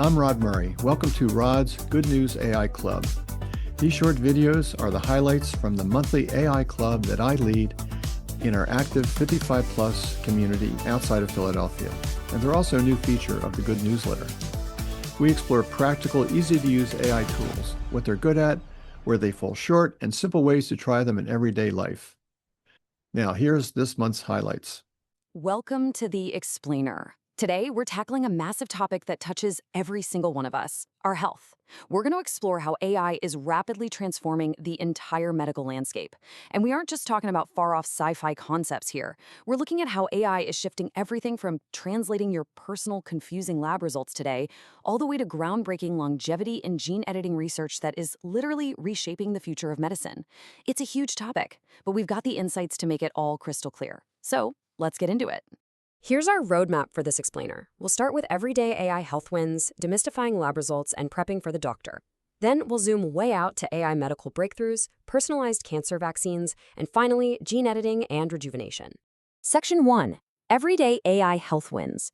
I'm Rod Murray. Welcome to Rod's Good News AI Club. These short videos are the highlights from the monthly AI club that I lead in our active 55-plus community outside of Philadelphia. And they're also a new feature of the Good newsletter. We explore practical, easy-to-use AI tools, what they're good at, where they fall short, and simple ways to try them in everyday life. Now, here's this month's highlights. Welcome to The Explainer. Today, we're tackling a massive topic that touches every single one of us, our health. We're going to explore how AI is rapidly transforming the entire medical landscape. And we aren't just talking about far-off sci-fi concepts here. We're looking at how AI is shifting everything from translating your personal confusing lab results today, all the way to groundbreaking longevity and gene editing research that is literally reshaping the future of medicine. It's a huge topic, but we've got the insights to make it all crystal clear. So, let's get into it. Here's our roadmap for this explainer. We'll start with everyday AI health wins, demystifying lab results, and prepping for the doctor. Then we'll zoom way out to AI medical breakthroughs, personalized cancer vaccines, and finally, gene editing and rejuvenation. Section 1. Everyday AI health wins.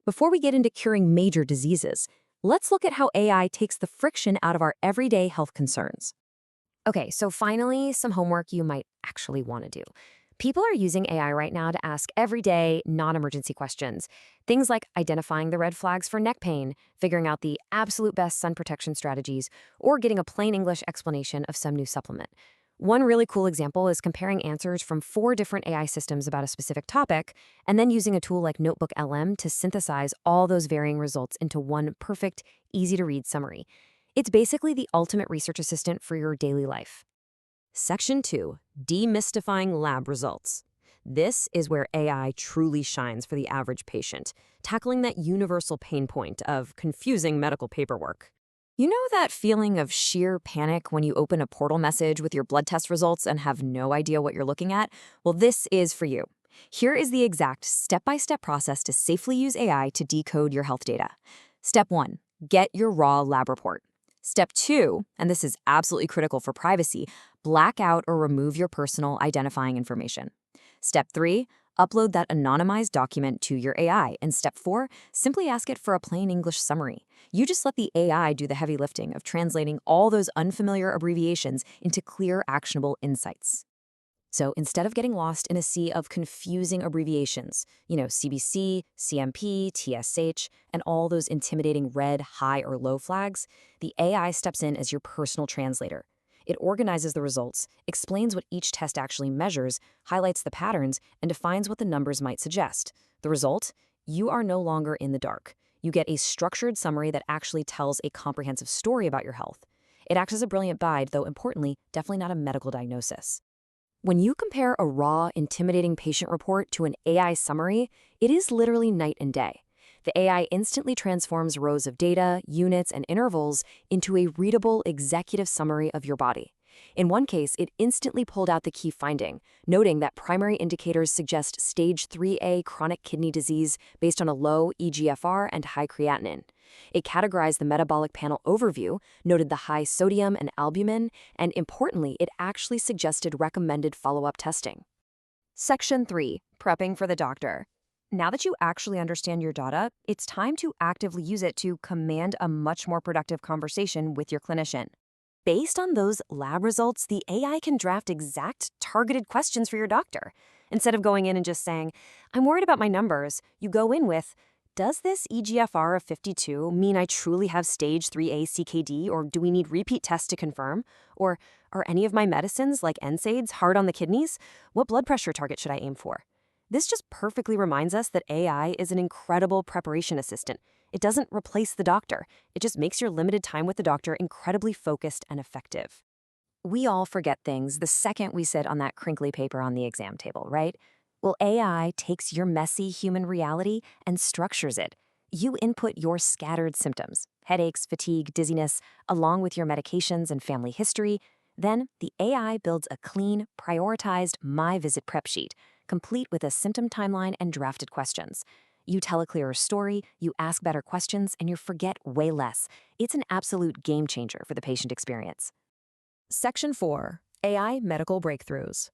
Before we get into curing major diseases, let's look at how AI takes the friction out of our everyday health concerns. Okay, so finally, some homework you might actually want to do. People are using AI right now to ask everyday, non-emergency questions. Things like identifying the red flags for neck pain, figuring out the absolute best sun protection strategies, or getting a plain English explanation of some new supplement. One really cool example is comparing answers from 4 different AI systems about a specific topic, and then using a tool like Notebook LM to synthesize all those varying results into one perfect, easy-to-read summary. It's basically the ultimate research assistant for your daily life. Section 2. Demystifying lab results. This is where AI truly shines for the average patient, tackling that universal pain point of confusing medical paperwork. You know that feeling of sheer panic when you open a portal message with your blood test results and have no idea what you're looking at? Well, this is for you. Here is the exact step-by-step process to safely use AI to decode your health data. Step 1. Get your raw lab report. Step 2, and this is absolutely critical for privacy, black out or remove your personal identifying information. Step 3, upload that anonymized document to your AI. And Step 4, simply ask it for a plain English summary. You just let the AI do the heavy lifting of translating all those unfamiliar abbreviations into clear, actionable insights. So instead of getting lost in a sea of confusing abbreviations, CBC, CMP, TSH, and all those intimidating red, high, or low flags, the AI steps in as your personal translator. It organizes the results, explains what each test actually measures, highlights the patterns, and defines what the numbers might suggest. The result? You are no longer in the dark. You get a structured summary that actually tells a comprehensive story about your health. It acts as a brilliant guide, though importantly, definitely not a medical diagnosis. When you compare a raw, intimidating patient report to an AI summary, it is literally night and day. The AI instantly transforms rows of data, units, and intervals into a readable executive summary of your body. In one case, it instantly pulled out the key finding, noting that primary indicators suggest stage 3A chronic kidney disease based on a low eGFR and high creatinine. It categorized the metabolic panel overview, noted the high sodium and albumin, and importantly, it actually suggested recommended follow-up testing. Section 3. Prepping for the doctor. Now that you actually understand your data, it's time to actively use it to command a much more productive conversation with your clinician. Based on those lab results, the AI can draft exact, targeted questions for your doctor. Instead of going in and just saying, "I'm worried about my numbers," you go in with, "Does this eGFR of 52 mean I truly have stage 3A CKD, or do we need repeat tests to confirm? Or are any of my medicines, like NSAIDs, hard on the kidneys? What blood pressure target should I aim for?" This just perfectly reminds us that AI is an incredible preparation assistant. It doesn't replace the doctor. It just makes your limited time with the doctor incredibly focused and effective. We all forget things the second we sit on that crinkly paper on the exam table, right? Well, AI takes your messy human reality and structures it. You input your scattered symptoms, headaches, fatigue, dizziness, along with your medications and family history. Then the AI builds a clean, prioritized My Visit prep sheet, complete with a symptom timeline and drafted questions. You tell a clearer story, you ask better questions, and you forget way less. It's an absolute game changer for the patient experience. Section 4. AI Medical Breakthroughs.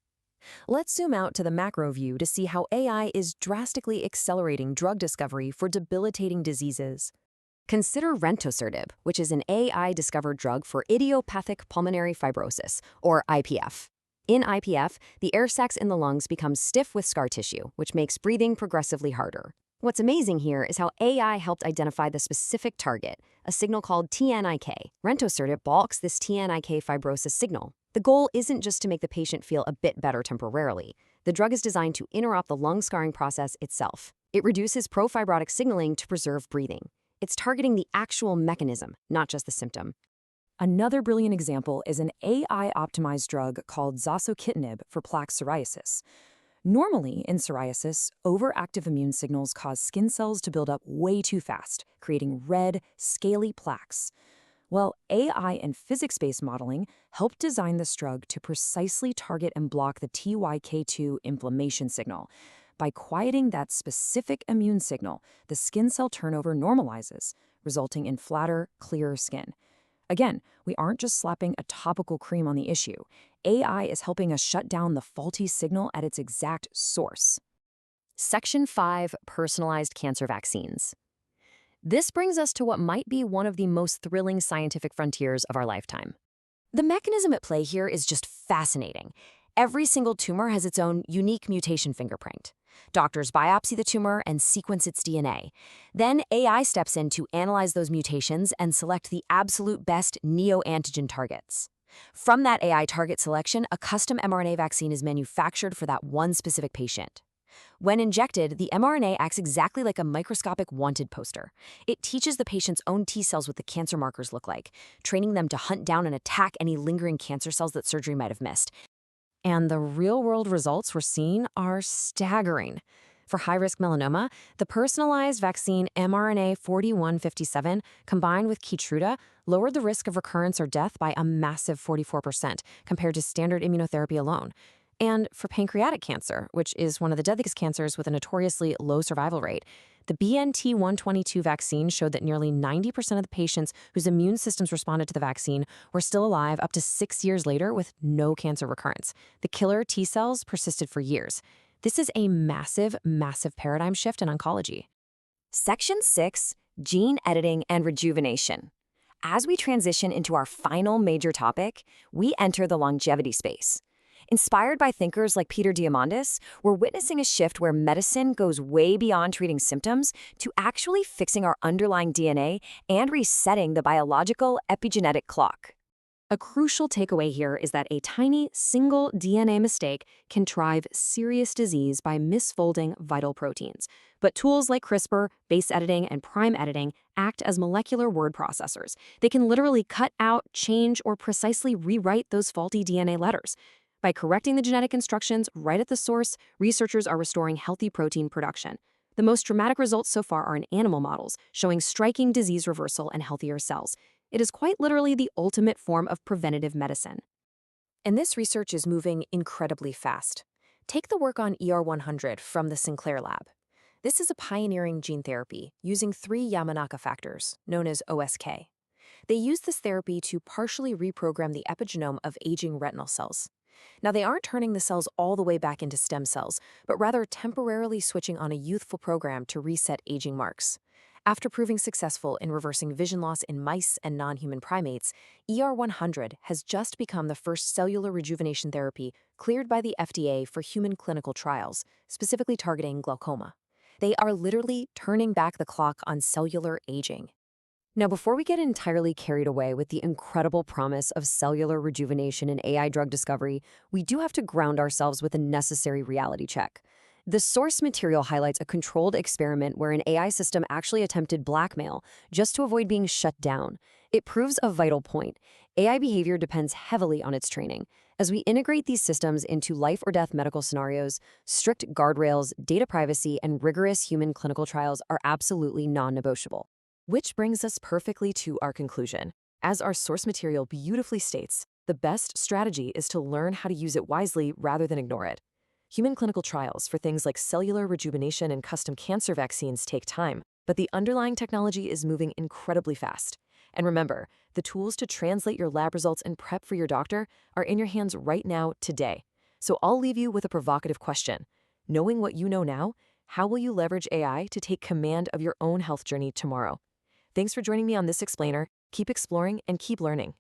Let's zoom out to the macro view to see how AI is drastically accelerating drug discovery for debilitating diseases. Consider rentosertib, which is an AI-discovered drug for idiopathic pulmonary fibrosis, or IPF. In IPF, the air sacs in the lungs become stiff with scar tissue, which makes breathing progressively harder. What's amazing here is how AI helped identify the specific target, a signal called TNIK. Rentosertib blocks this TNIK fibrosis signal. The goal isn't just to make the patient feel a bit better temporarily. The drug is designed to interrupt the lung scarring process itself. It reduces profibrotic signaling to preserve breathing. It's targeting the actual mechanism, not just the symptom. Another brilliant example is an AI-optimized drug called zasocitinib for plaque psoriasis. Normally, in psoriasis, overactive immune signals cause skin cells to build up way too fast, creating red, scaly plaques. Well, AI and physics-based modeling helped design this drug to precisely target and block the TYK2 inflammation signal. By quieting that specific immune signal, the skin cell turnover normalizes, resulting in flatter, clearer skin. Again, we aren't just slapping a topical cream on the issue. AI is helping us shut down the faulty signal at its exact source. Section 5, Personalized Cancer Vaccines. This brings us to what might be one of the most thrilling scientific frontiers of our lifetime. The mechanism at play here is just fascinating. Every single tumor has its own unique mutation fingerprint. Doctors biopsy the tumor and sequence its DNA. Then AI steps in to analyze those mutations and select the absolute best neoantigen targets. From that AI target selection, a custom mRNA vaccine is manufactured for that one specific patient. When injected, the mRNA acts exactly like a microscopic wanted poster. It teaches the patient's own T cells what the cancer markers look like, training them to hunt down and attack any lingering cancer cells that surgery might have missed. And the real-world results we're seeing are staggering. For high-risk melanoma, the personalized vaccine mRNA 4157 combined with Keytruda lowered the risk of recurrence or death by a massive 44% compared to standard immunotherapy alone. And for pancreatic cancer, which is one of the deadliest cancers with a notoriously low survival rate, the BNT122 vaccine showed that nearly 90% of the patients whose immune systems responded to the vaccine were still alive up to 6 years later with no cancer recurrence. The killer T cells persisted for years. This is a massive, massive paradigm shift in oncology. Section 6, Gene Editing and Rejuvenation. As we transition into our final major topic, we enter the longevity space. Inspired by thinkers like Peter Diamandis, we're witnessing a shift where medicine goes way beyond treating symptoms to actually fixing our underlying DNA and resetting the biological epigenetic clock. A crucial takeaway here is that a tiny, single DNA mistake can drive serious disease by misfolding vital proteins. But tools like CRISPR, base editing, and prime editing act as molecular word processors. They can literally cut out, change, or precisely rewrite those faulty DNA letters. By correcting the genetic instructions right at the source, researchers are restoring healthy protein production. The most dramatic results so far are in animal models, showing striking disease reversal and healthier cells. It is quite literally the ultimate form of preventative medicine. And this research is moving incredibly fast. Take the work on ER100 from the Sinclair lab. This is a pioneering gene therapy using 3 Yamanaka factors, known as OSK. They use this therapy to partially reprogram the epigenome of aging retinal cells. Now, they aren't turning the cells all the way back into stem cells, but rather temporarily switching on a youthful program to reset aging marks. After proving successful in reversing vision loss in mice and non-human primates, ER100 has just become the first cellular rejuvenation therapy cleared by the FDA for human clinical trials, specifically targeting glaucoma. They are literally turning back the clock on cellular aging. Now, before we get entirely carried away with the incredible promise of cellular rejuvenation in AI drug discovery, we do have to ground ourselves with a necessary reality check. The source material highlights a controlled experiment where an AI system actually attempted blackmail just to avoid being shut down. It proves a vital point. AI behavior depends heavily on its training. As we integrate these systems into life-or-death medical scenarios, strict guardrails, data privacy, and rigorous human clinical trials are absolutely non-negotiable. Which brings us perfectly to our conclusion. As our source material beautifully states, the best strategy is to learn how to use it wisely rather than ignore it. Human clinical trials for things like cellular rejuvenation and custom cancer vaccines take time, but the underlying technology is moving incredibly fast. And remember, the tools to translate your lab results and prep for your doctor are in your hands right now, today. So I'll leave you with a provocative question. Knowing what you know now, how will you leverage AI to take command of your own health journey tomorrow? Thanks for joining me on this explainer. Keep exploring and keep learning.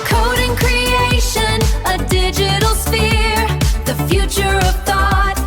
Code and creation, a digital sphere, the future of thought.